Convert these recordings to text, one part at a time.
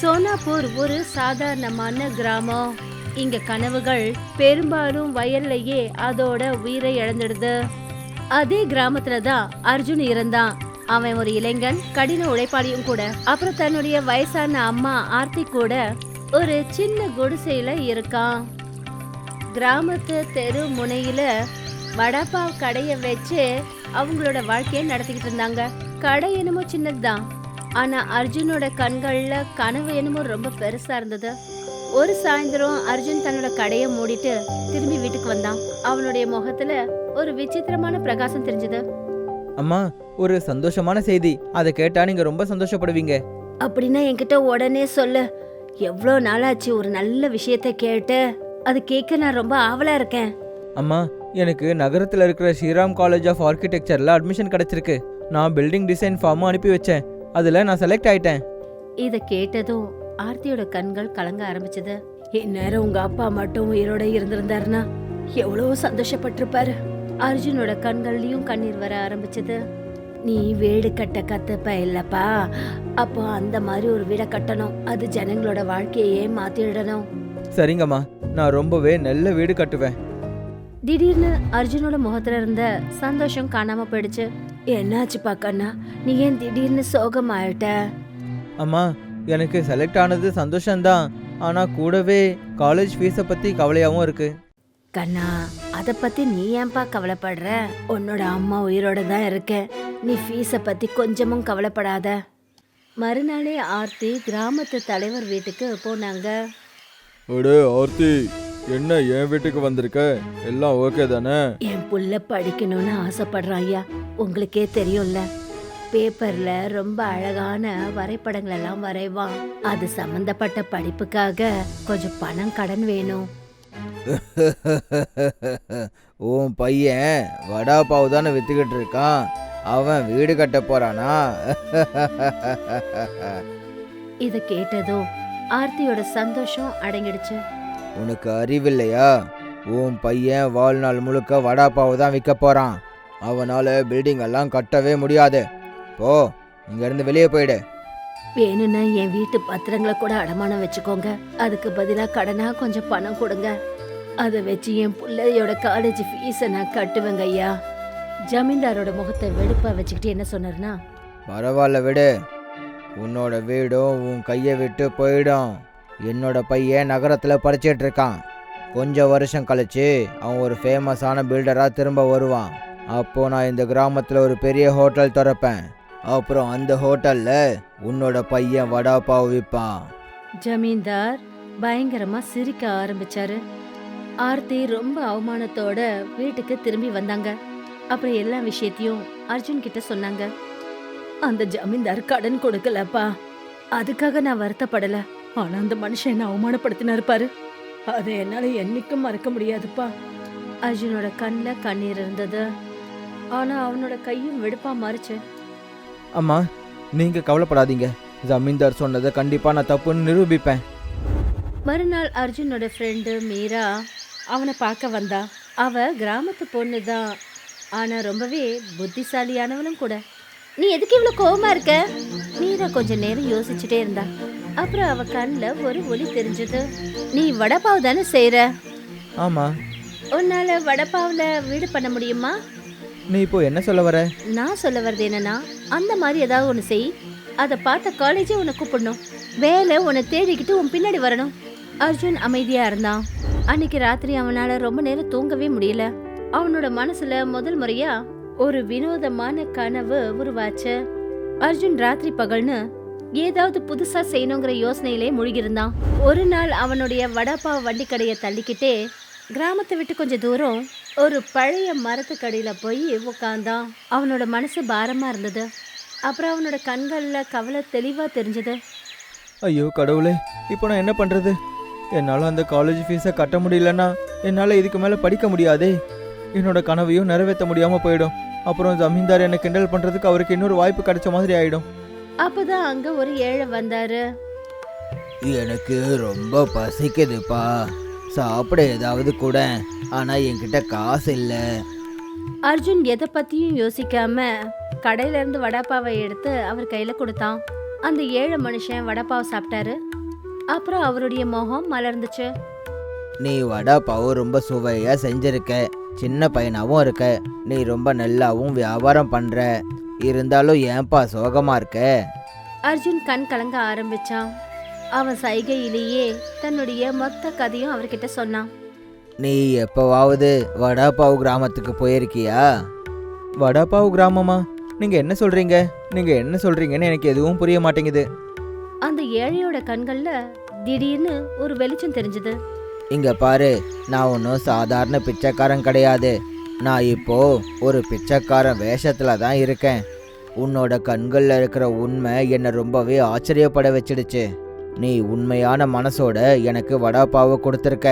சோனாப்பூர் ஒரு சாதாரணமான கிராமம். இங்க கனவுகள் பெரும்பாலும் வயல்லையே அதோட உயிரை இழந்துடுது. அதே கிராமத்துல தான் அர்ஜுன் இருந்தான். அவன் ஒரு இளைஞன், கடின உழைப்பாளியும் கூட. அப்புறம் தன்னுடைய வயசான அம்மா ஆர்த்தி கூட ஒரு சின்ன குடிசையில இருக்கான். கிராமத்து தெரு முனையில வடப்பாவ் கடைய வச்சு அவங்களோட வாழ்க்கைய நடத்திக்கிட்டு இருந்தாங்க. கடை என்னமோ சின்னதுதான், ஆனா அர்ஜுனோட கண்கள்ல கனவு என்னமோ ரொம்ப பெருசா இருந்தது. ஒரு சாயந்தரம் அர்ஜுன் தன்னோட கடைய மூடிட்டு திரும்பி வீட்டுக்கு வந்தான். அவனுடைய முகத்துல ஒரு விசித்திரமான பிரகாசம் தெரிஞ்சது. அம்மா, ஒரு சந்தோஷமான செய்தி. அதை கேட்டா நீங்க ரொம்ப சந்தோஷப்படுவீங்க. அப்படின்னா என்கிட்ட உடனே சொல்லு. எவ்வளோ நாளாச்சு ஒரு நல்ல விஷயத்த கேட்டு. அது கேட்க நான் ரொம்ப ஆவலா இருக்கேன். அம்மா, எனக்கு நகரத்துல இருக்கிற ஸ்ரீராம் காலேஜ் ஆஃப் ஆர்கிடெக்சர்ல அட்மிஷன் கிடைச்சிருக்கு. நான் பில்டிங் டிசைன் ஃபார்மும் அனுப்பி வச்சேன். அதுல நான் செலக்ட் ஆயிட்டேன். இத கேட்டதும் ஆர்த்தியோட கண்கள் கலங்க ஆரம்பிச்சது. இந்நேரம் உங்க அப்பா மட்டும் உயிரோட இருந்திருந்தாருன்னா எவ்வளவு சந்தோஷப்பட்டிருப்பாரு. அர்ஜுனோட கண்கள்லயும் கண்ணீர் வர ஆரம்பிச்சது. நீ வீடு கட்ட கத்துப்ப இல்லப்பா, அப்போ அந்த மாதிரி ஒரு வீடை கட்டணும். அது ஜனங்களோட வாழ்க்கையே மாத்திடணும். சரிங்கம்மா, நான் ரொம்பவே நல்ல வீடு கட்டுவேன். திடீர்னு அர்ஜுனோட முகத்துல இருந்த சந்தோஷம் காணாம போயிடுச்சு. என்னாச்சுப்பா கண்ணா, நீ ஏன் திடீர்னு சோகமாயிட்ட? அம்மா, எனக்கு செலக்ட் ஆனது சந்தோஷம்தான். ஆனா கூடவே காலேஜ் ஃபீஸை பத்தி கவலையாவும் இருக்கு. கண்ணா, அத பத்தி நீ ஏன்பா கவலைப்படுற? உன்னோட அம்மா உயிரோட தான் இருக்க. நீ ஃபீஸ பத்தி கொஞ்சமும் கவலைப்படாத. மறுநாளே ஆர்த்தி கிராமத்து தலைவர் வீட்டுக்கு போனாங்க. அடே ஆர்த்தி, என்ன என் வீட்டுக்கு வந்திருக்க? எல்லாம் ஓகே தானே? என் புள்ள படிக்கணும்னு ஆசைப்படுறான் ஐயா. உங்களுக்கே தெரியும்ல, பேப்பர்ல ரொம்ப அழகான வரைபடங்கள் எல்லாம் வரைவான். அது சம்பந்தப்பட்ட படிப்புக்காக கொஞ்சம் பணம் கடன் வேணும். உன் பையன் வடா பாவு தானே வித்துக்கிட்டு இருக்கான். அவன் வீடு கட்ட போறானா? இத கேட்டதும் ஆர்த்தியோட சந்தோஷம் அடங்கிடுச்சு. உனக்கு அறிவில்லையா? உன் பையன் வாழ்நாள் முழுக்க வடா பாவு தான் விற்க போறான். அவனால பில்டிங் எல்லாம் கட்டவே முடியாது. போ, இங்க இருந்து வெளியே போயிடு. வேணும்னா என் வீட்டு பத்திரங்களை கூட அடமானம் வச்சுக்கோங்க. அதுக்கு பதிலா கடனா கொஞ்சம் பணம் கொடுங்க. அதை வச்சு என் பிள்ளையோட காலேஜ் ஃபீஸை நான் கட்டுவேங்க ஐயா. ஜமீன்தாரோட முகத்தை வெடுப்பா வச்சுக்கிட்டு என்ன சொன்னார்னா, பரவாயில்ல விடு. உன்னோட வீடும் உன் கையை விட்டு போயிடும். என்னோட பையன் நகரத்தில் படிச்சிட்டு இருக்கான். கொஞ்சம் வருஷம் கழிச்சு அவன் ஒரு ஃபேமஸான பில்டராக திரும்ப வருவான். அப்போ நான் இந்த கிராமத்தில் ஒரு பெரிய ஹோட்டல் திறப்பேன். அப்புறம் அந்த ஹோட்டல்ல உன்னோட பையன் வடா பாவு விற்பான். ஜமீன்தார் பயங்கரமா சிரிக்க ஆரம்பிச்சாரு. ஆர்த்தி ரொம்ப அவமானத்தோட வீட்டுக்கு திரும்பி வந்தாங்க. அப்புறம் எல்லா விஷயத்தையும் அர்ஜுன் கிட்ட சொன்னாங்க. அந்த ஜமீன்தார் கடன் கொடுக்கலப்பா, அதுக்காக நான் வருத்தப்படல. ஆனா அந்த மனுஷன் என்ன அவமானப்படுத்தினாரு பாரு, அதை என்னால என்னைக்கும் மறக்க முடியாதுப்பா. அர்ஜுனோட கண்ணுல கண்ணீர் இருந்தது. ஆனா அவனோட கையும் வெடுப்பா மாறுச்சு. அம்மா, நீங்க கவலைப்படாதீங்க. ஜமீன்தார் சொன்னதை கண்டிப்பா நான் தப்புன்னு நிரூபிப்பேன். மறுநாள் அர்ஜுனோட ஃப்ரெண்டு மீரா அவனை பார்க்க வந்தா. அவ கிராமத்து பொண்ணு தான், ஆனா ரொம்பவே புத்திசாலியானவளும் கூட. நீ எதுக்கு இவ்வளவு கோவமா இருக்க? மீரா கொஞ்ச நேரம் யோசிச்சுட்டே இருந்தா. அப்புறம் அவ கண்ணுல ஒரு ஒளி தெரிஞ்சது. நீ வடப்பாவு தானே செய்யற? ஆமா. உன்னால வடப்பாவுல வீடு பண்ண முடியுமா? நீ இப்போ என்ன சொல்ல வர? நான் சொல்ல வர்றது என்னன்னா, அந்த மாதிரி ஏதாவது ஒன்று செய். அதை பார்த்த காலேஜே உன்னை கூப்பிடணும். வேலை உன்னை தேடிக்கிட்டு உன் பின்னாடி வரணும். அர்ஜுன் அமைதியா இருந்தான். அன்னைக்கு ராத்திரி அவனால ரொம்ப நேரம் தூங்கவே முடியல. அவனோட மனசுல முதல் முறையா ஒரு வினோதமான கனவு உருவாச்சு. அர்ஜுன் ராத்திரி பகல்னு ஏதாவது புதுசா செய்யணுங்கிற யோசனையிலே மூழ்கிருந்தான். ஒரு நாள் அவனுடைய வடப்பாவ வண்டி கடையை தள்ளிக்கிட்டே கிராமத்தை விட்டு கொஞ்சம் தூரம் ஒரு பழைய மரத்துக்கடியில போய் உட்கார்ந்தான். அவனோட மனசு பாரமா இருந்தது. அப்புறம் அவனோட கண்கள்ல கவலை தெளிவா தெரிஞ்சது. ஐயோ கடவுளே, இப்போ நான் என்ன பண்றது? என்னால் அந்த காலேஜ் ஃபீஸை கட்ட முடியலன்னா என்னால் இதுக்கு மேலே படிக்க முடியாதே. என்னோட கனவையும் நிறைவேற்ற முடியாமல் போயிடும். அப்புறம் ஜமீன்தார் என்னை கிண்டல் பண்ணுறதுக்கு அவருக்கு இன்னொரு வாய்ப்பு கிடைச்ச மாதிரி ஆயிடும். அப்பதான் அங்க ஒரு ஏழை வந்தாரு. எனக்கு ரொம்ப பசிக்குதுப்பா, சாப்பிட ஏதாவது கூட. ஆனா என்கிட்ட காசு இல்லை. அர்ஜுன் எதை பத்தியும் யோசிக்காம கடையில இருந்து வடாப்பாவை எடுத்து அவர் கையில கொடுத்தான். அந்த ஏழை மனுஷன் வடைப்பாவ் சாப்பிட்டாரு. அப்புறம் அவருடைய முகம் மலர்ந்துச்சு. நீ வடை பாவு ரொம்ப சுவையா செஞ்சிருக்க, சின்ன பையனாவும் இருக்க, நீ ரொம்ப நல்லாவும் வியாபாரம் பண்ற. இருந்தாலும் ஏன்பா சோகமா இருக்க? அர்ஜுன் கண் கலங்க ஆரம்பிச்சான். அவன் சைகையிலேயே தன்னுடைய மொத்த கதையும் அவர்கிட்ட சொன்னான். நீ எப்போவாவது வடாபாவு கிராமத்துக்கு போயிருக்கியா? வடாபாவு கிராமமா? நீங்க என்ன சொல்றீங்க? நீங்க என்ன சொல்றீங்கன்னு எனக்கு எதுவும் புரிய மாட்டேங்குது. அந்த ஏழையோட கண்கள்ல திடீர்னு ஒரு வெளிச்சம் தெரிஞ்சது. இங்க பாரு, நான் ஒன்றும் சாதாரண பிச்சைக்காரன் கிடையாது. நான் இப்போ ஒரு பிச்சைக்காரன் வேஷத்துல தான் இருக்கேன். உன்னோட கண்கள்ல இருக்கிற உண்மை என்னை ரொம்பவே ஆச்சரியப்பட வச்சிடுச்சு. நீ உண்மையான மனசோட எனக்கு வடாபாவை கொடுத்துருக்க.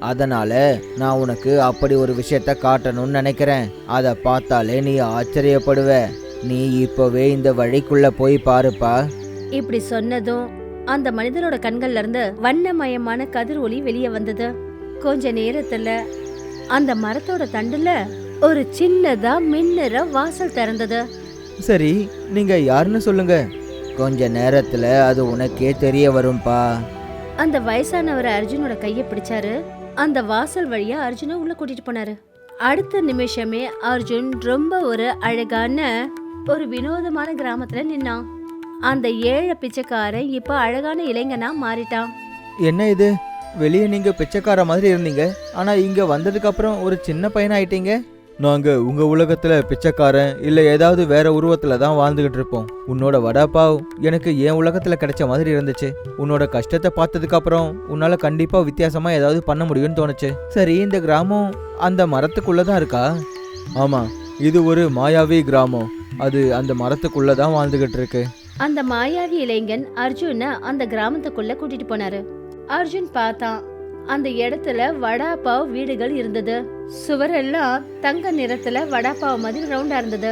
அதனால நான் உனக்கு அப்படி ஒரு விஷயத்த காட்டணும்னு நினைக்கிறேன். அதை பார்த்தாலே நீ ஆச்சரியப்படுவ. நீ இப்போவே இந்த வழிக்குள்ள போய் பாருப்பா. இப்படி சொன்னதும் அந்த மனிதரோட கண்கள்ல இருந்து வண்ணமயமான கதிர் ஒளி வெளியே வந்தது. கொஞ்ச நேரத்துல அந்த மரத்தோட தண்டுல ஒரு சின்னதா மின்னுற வாசல் திறந்தது. சரி, நீங்க யாருன்னு சொல்லுங்க. கொஞ்ச நேரத்துல அது உனக்கே தெரிய வரும்பா. அந்த வயசானவர் அர்ஜுனோட கையை பிடிச்சாரு. அந்த வாசல் வழியா அர்ஜுனை உள்ள கூட்டிட்டு போனாரு. அடுத்த நிமிஷமே அர்ஜுன் ரொம்ப ஒரு அழகான ஒரு வினோதமான கிராமத்துல நின்னான். அந்த ஏழை பிச்சைக்காரன் இப்ப அழகான இளைஞனா மாறிட்டான். என்ன இது? வெளியே நீங்க பிச்சைக்கார மாதிரி இருந்தீங்க, ஆனா இங்க வந்ததுக்கு அப்புறம் ஒரு சின்ன பையன் ஆயிட்டீங்க. நாங்க உங்க உலகத்துல பிச்சைக்காரன் இல்ல ஏதாவது வேற உருவத்துல தான் வாழ்ந்துகிட்டு இருப்போம். உன்னோட வடாபாவ் எனக்கு என் உலகத்துல கிடைச்ச மாதிரி இருந்துச்சு. உன்னோட கஷ்டத்தை பார்த்ததுக்கு அப்புறம் உன்னால கண்டிப்பா வித்தியாசமா ஏதாவது பண்ண முடியும்னு தோணுச்சு. சரி, இந்த கிராமம் அந்த மரத்துக்குள்ளதான் இருக்கா? ஆமா, இது ஒரு மாயாவி கிராமம். அது அந்த மரத்துக்குள்ளதான் வாழ்ந்துகிட்டு இருக்கு. அந்த மாயாவி இளைஞன் அர்ஜுனை அந்த கிராமத்துக்குள்ள கூட்டிட்டு போனாரு. அர்ஜுன் பார்த்தான். அந்த இடத்துல வடாபாவ் வீடுகள் இருந்தது. சுவரெல்லாம் தங்க நிறத்துல வடாபாவ் மாதிரி ரவுண்டா இருந்தது.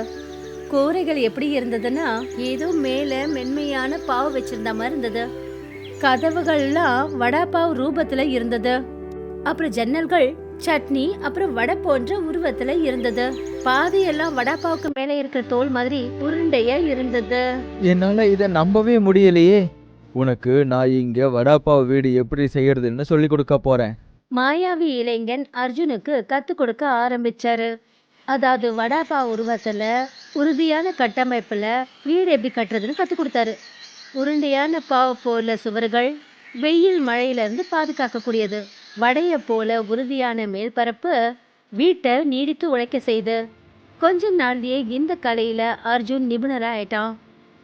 கூரைகள் எப்படி இருந்ததுன்னா ஏதோ மேல மென்மையான பாவு வச்சிருந்த மாதிரி இருந்தது. கதவுகள்லாம் வடாபாவ் ரூபத்துல இருந்தது. அப்புறம் ஜன்னல்கள் சட்னி அப்புறம் வடை போன்ற உருவத்துல இருந்தது. பாதையெல்லாம் வடாபாவுக்கு மேல இருக்கிற தோல் மாதிரி உருண்டையா இருந்தது. என்னால இதை நம்பவே முடியலையே. உனக்கு நான் இங்க வடாப்பாவ் வீடு எப்படி செய்யறதுன்னு சொல்லி கொடுக்க போறேன். மாயாவி இளைஞன் அர்ஜுனுக்கு கத்து கொடுக்க ஆரம்பிச்சாரு. அதாவது வடாபாவ் உருவத்துல உறுதியான கட்டமைப்புல வீடு எப்படி கட்டுறதுன்னு கத்து கொடுத்தாரு. உருண்டையான பாவ் போல சுவர்கள் வெயில் மழையில இருந்து பாதுகாக்க கூடியது. வடைய போல உறுதியான மேல்பரப்பு வீட்டை நீடித்து உழைக்க செய்து. கொஞ்ச நாள்லயே இந்த கலையில அர்ஜுன் நிபுணரா ஆயிட்டான்.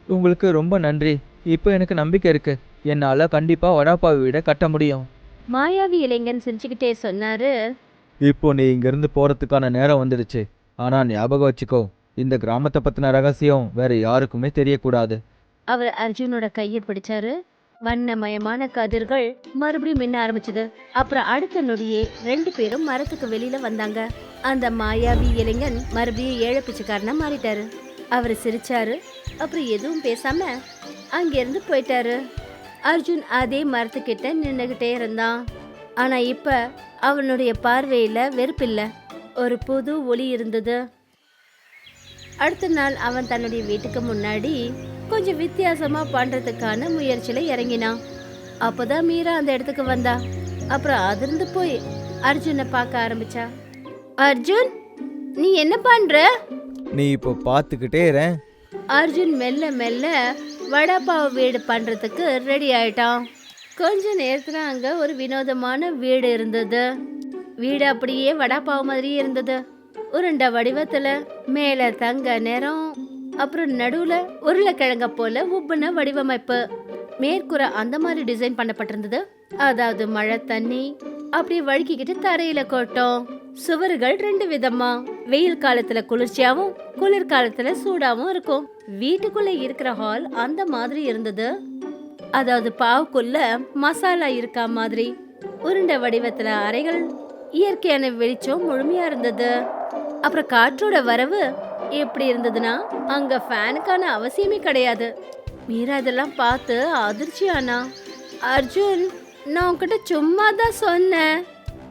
உங்களுக்கு ரொம்ப நன்றி. இப்போ எனக்கு நம்பிக்கை இருக்கு. என்னால கண்டிப்பா வடாப்பாவ் வீடை கட்ட முடியும். மாயாவி இளைஞன் சிரிச்சுக்கிட்டே சொன்னாரு. இப்போ நீ இங்கிருந்து போறதுக்கான நேரம் வந்துடுச்சு. ஆனா ஞாபகம் வச்சுக்கோ, இந்த கிராமத்தை பத்தின ரகசியம் வேற யாருக்குமே தெரியக்கூடாது. அவர் அர்ஜுனோட கையை பிடிச்சாரு. வண்ணமயமான கதிர்கள் மறுபடியும் மின்ன ஆரம்பிச்சது. அப்புறம் அடுத்த நொடியே 2 பேரும் மரத்துக்கு வெளியில வந்தாங்க. அந்த மாயாவி இளைஞன் மறுபடியும் ஏழை பிச்சைக்காரனா மாறிட்டாரு. அவர் சிரிச்சாரு. அப்புறம் எதுவும் பேசாம அங்கிருந்து போயிட்டாரு. அர்ஜுன் அதே மரத்துக்கிட்ட நின்னுகிட்டே இருந்தான். ஆனா இப்ப அவனுடைய பார்வையில வெறுப்பில்ல, ஒரு புது ஒளி இருந்தது. அடுத்த நாள் அவன் தன்னுடைய வீட்டுக்கு முன்னாடி கொஞ்சம் வித்தியாசமா பண்றதுக்கான முயற்சியில இறங்கினான். அப்பதான் மீரா அந்த இடத்துக்கு வந்தா. அப்புறம் அதிர்ந்து போய் அர்ஜுனை பார்க்க ஆரம்பிச்சா. அர்ஜுன், நீ என்ன பண்ற? நீ இப்போ பார்த்துக்கிட்டே இரு. அர்ஜுன் மெல்ல மெல்ல வடாபாவ் வீடு பண்றதுக்கு ரெடி ஆயிட்டான். கொஞ்ச நேரத்துல அங்க ஒரு வினோதமான வீடு இருந்தது. வீடு அப்படியே வடாபாவ் மாதிரியே இருந்தது. உருண்டை வடிவத்துல, மேல தங்க நிறம், அப்புறம் நடுவுல உருளைக்கிழங்க போல உப்புன வடிவமைப்பு. மேற்கூரை அந்த மாதிரி டிசைன் பண்ணப்பட்டிருந்தது. அதாவது மழை தண்ணி அப்படியே வழுக்கிக்கிட்டு தரையில கொட்டும். சுவர்கள் 2 விதமா, வெயில் காலத்துல குளிர்ச்சியாவும் குளிர்காலத்துல சூடாவும் இருக்கும். வீட்டுக்குள்ள இருக்கிற ஹால் அந்த மாதிரி இருந்தது. அதாவது பாவுக்குள்ள மசாலா இருக்கா மாதிரி. உருண்டை வடிவத்துல அறைகள், இயற்கையான வெளிச்சம் முழுமையா இருந்தது. அப்புறம் காற்றோட வரவு எப்படி இருந்ததுன்னா அங்க ஃபேனுக்கான அவசியமே கிடையாது. மீரா இதெல்லாம் பார்த்து அதிர்ச்சியானா. அர்ஜுன், நான் உன்கிட்ட சும்மா தான் சொன்னேன்.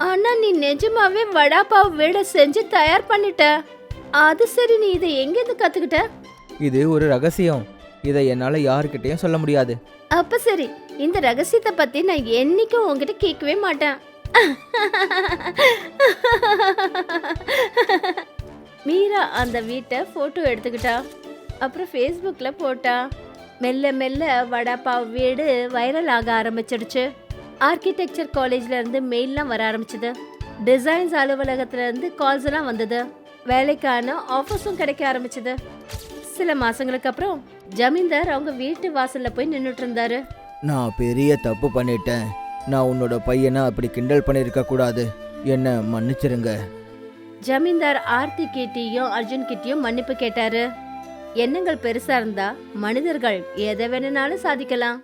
ஆனா நீ நிஜமாவே வடாபாவ் வீட செஞ்சு தயார் பண்ணிட்ட. அது சரி, நீ இதை எங்கேருந்து கத்துக்கிட்ட? இது ஒரு ரகசியம். இதை என்னால் யாருக்கிட்டையும் சொல்ல முடியாது. அப்ப சரி, இந்த ரகசியத்தை பத்தி நான் என்னைக்கும் உன்கிட்ட கேட்கவே மாட்டேன். மீரா அந்த வீட்டை போட்டோ எடுத்துக்கிட்டா. அப்புறம் ஃபேஸ்புக்ல போட்டா. மெல்ல மெல்ல வடாப்பாவ் வீடு வைரல் ஆக ஆரம்பிச்சிடுச்சு. ஆர்கிடெக்சர் காலேஜ்ல இருந்து மெயில்லாம் வர ஆரம்பிச்சது. டிசைன்ஸ் அலுவலகத்துல இருந்து கால்ஸ் எல்லாம் வந்தது. வேலைக்கான ஆஃபர்ஸும் கிடைக்க ஆரம்பிச்சது. சில மாசங்களுக்கு அப்புறம் ஜமீன்தார் அவங்க வீட்டு வாசல்ல போய் நின்னுட்டு இருந்தாரு. நான் பெரிய தப்பு பண்ணிட்டேன். நான் உன்னோட பையனை அப்படி கிண்டல் பண்ணியிருக்க கூடாது. என்ன மன்னிச்சிருங்க. ஜமீன்தார் ஆர்த்தி கிட்டயும் அர்ஜுன் கிட்டயும் மன்னிப்பு கேட்டாரு. எண்ணங்கள் பெருசா இருந்தா மனிதர்கள் எதை வேணும்னாலும் சாதிக்கலாம்.